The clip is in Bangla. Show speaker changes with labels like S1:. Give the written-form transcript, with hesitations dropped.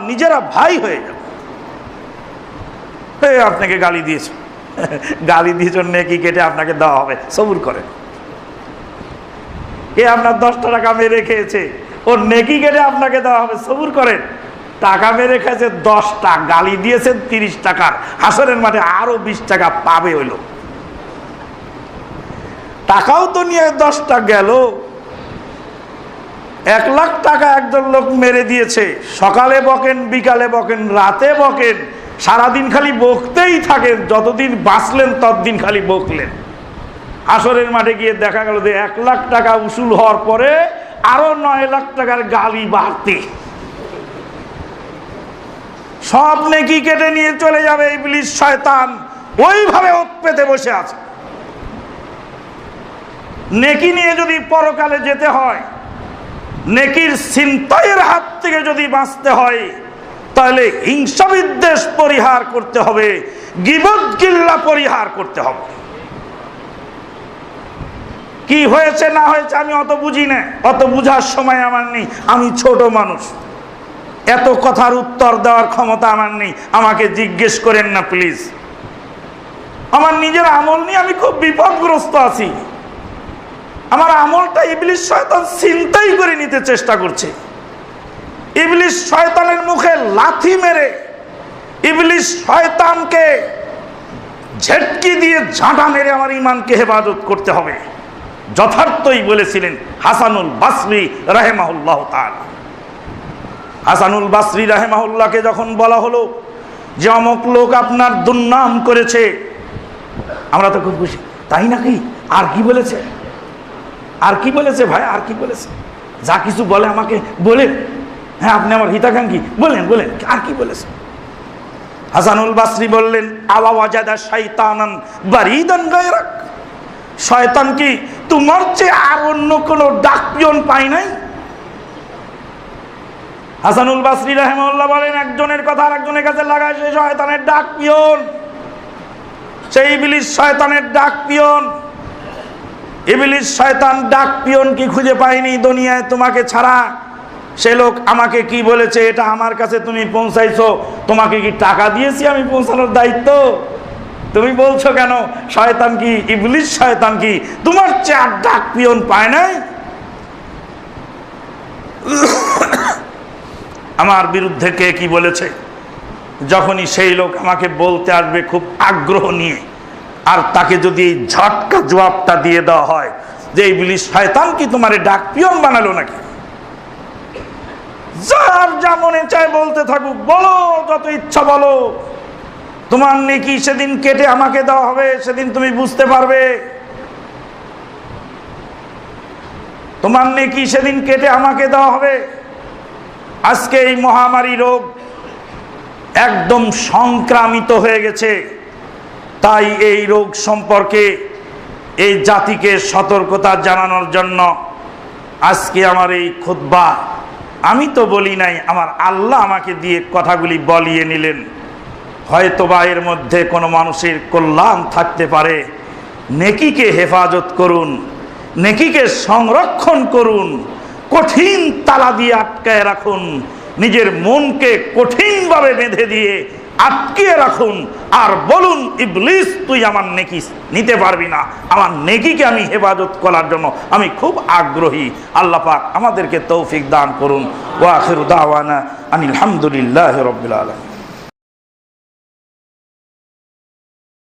S1: নিজেরা ভাই হয়ে যাবে। আপনাকে গালি দিয়েছ, গালি দিয়েছ, নেকি কেটে আপনাকে দেওয়া হবে, সবুর করেন। এ আপনার 10 টাকা মেরে খেয়েছে, ওর নেকি কেটে আপনাকে দেওয়া হবে, সবুর করেন। টাকা মেরে খেয়েছে 10টা, গালি দিয়েছেন 30 টাকার, হাসরের মাঠে আরো 20 টাকা পাবে হইল। টাকাও তো নিয়ে 10টা গেল। 1 লাখ টাকা একজন লোক মেরে দিয়েছে, সকালে বকেন, বিকালে বকেন, রাতে বকেন, সারাদিন খালি বকতেই থাকেন, যতদিন বাঁচলেন ততদিন খালি বকলেন। হাসরের মাঠে গিয়ে দেখা গেল যে 1 লাখ টাকা উসুল হওয়ার পরে আরো 9 লাখ টাকার গালি বাড়তে, সব নেকি কেটে নিয়ে চলে যাবে ইবলিস শয়তান, ওইভাবে ওত পেতে বসে আছে। নেকি নিয়ে যদি পরকালে যেতে হয়, নেকির ছিনতাইয়ের হাত থেকে যদি বাঁচতে হয়, তাহলে হিংসা বিদ্বেষ পরিহার করতে হবে, গীবত গিল্লা পরিহার করতে হবে। কি হয়েছে না হয়েছে আমি অত বুঝি না, অত বুঝার সময় আমার নেই, আমি ছোট মানুষ, এত কথার উত্তর দেওয়ার ক্ষমতা আমার নেই, আমাকে জিজ্ঞেস করেন না প্লিজ। আমার নিজের আমল নিয়ে আমি খুব বিপদগ্রস্ত আছি। আমার আমলটা ইবলিস শয়তান ছিনতাই করে নিতে চেষ্টা করছে। ইবলিস শয়তানের মুখে লাথি মেরে, ইবলিস শয়তানকে ঝেটকি দিয়ে ঝাঁটা মেরে আমার ঈমানকে হেফাজত করতে হবে। যথার্থই বলেছিলেন হাসানুল বাসরি রাহিমাহুল্লাহ তাআলা। হাসানুল বাসরি রাহিমাহুল্লাহকে যখন বলা হলো যে অমুক লোক আপনার দুর্নাম করেছে, আমরা তো খুব খুশি, তাই নাকি? আর কি বলেছে? আর কি বলেছে ভাই? আর কি বলেছে? যা কিছু বলে আমাকে বলেন। হ্যাঁ, আপনি আমার হিতাকাঙ্ক্ষী, বলেন বলেন, আর কি বলেছে? হাসানুল বাসরি বললেন, আওয়া ওয়াজাদা শাইতানান বারিদান গায়রাক, শয়তান কি তোমার চেয়ে আর অন্য কোনো ডাক পিয়ন পাই নাই? হাসানুল বাসরি রাহিমাহুল্লাহ বলেন, একজনের কথা আরেকজনের কাছে লাগায় সে শয়তানের ডাক পিয়ন, সেই ইবলিস শয়তানের ডাক পিয়ন। ইবলিস শয়তান ডাক পিয়ন কি খুঁজে পায়নি দুনিয়ায় তোমাকে ছাড়া? সে লোক আমাকে কি বলেছে এটা আমার কাছে তুমি পৌঁছাইছো, তোমাকে কি টাকা দিয়েছি আমি পৌঁছানোর দায়িত্ব? তুমি বলছো কেন শয়তান কি, ইবলিস শয়তান কি তোমার চেয়ে আর ডাক পিয়ন পায় নাই? আমার বিরুদ্ধে কে কি বলেছে, যখনই সেই লোক আমাকে বলতে আসবে খুব আগ্রহ নিয়ে, আর তাকে যদি ঝটকা জবাবটা দিয়ে দেওয়া হয় যে ইবলিস শয়তান কি তোমারে ডাক পিয়ন বানালো নাকি, যার যা মনে চায় বলতে থাকুক, বলো যত ইচ্ছা বলো, তোমার নেকি সেদিন কেটে আমাকে দেওয়া হবে, সেদিন তুমি বুঝতে পারবে। তোমার নেকি সেদিন কেটে আমাকে দেওয়া হবে। আজকে এই মহামারী রোগ একদম সংক্রামিত হয়ে গেছে, তাই এই রোগ সম্পর্কে এই জাতিকে সতর্কতা জানানোর জন্য আজকে আমার এই খুতবা। আমি তো বলি নাই, আমার আল্লাহ আমাকে দিয়ে কথাগুলি বলিয়ে নিলেন। হয়তোবা এর মধ্যে কোনো মানুষের কল্যাণ থাকতে পারে। নেকিকে হেফাজত করুন, নেকিকে সংরক্ষণ করুন, কঠিন তালা দিয়ে আটকায় রাখুন, নিজের মনকে কঠিনভাবে বেঁধে দিয়ে আটকে রাখুন, আর বলুন ইবলিস তুই আমার নেকি নিতে পারবি না, আমার নেকিকে আমি হেফাজত করার জন্য আমি খুব আগ্রহী। আল্লাহ পাক আমাদেরকে তৌফিক দান করুন। ওয়া আখিরু দাওয়ানা আনিল হামদুলিল্লাহি রাব্বিল আলামিন।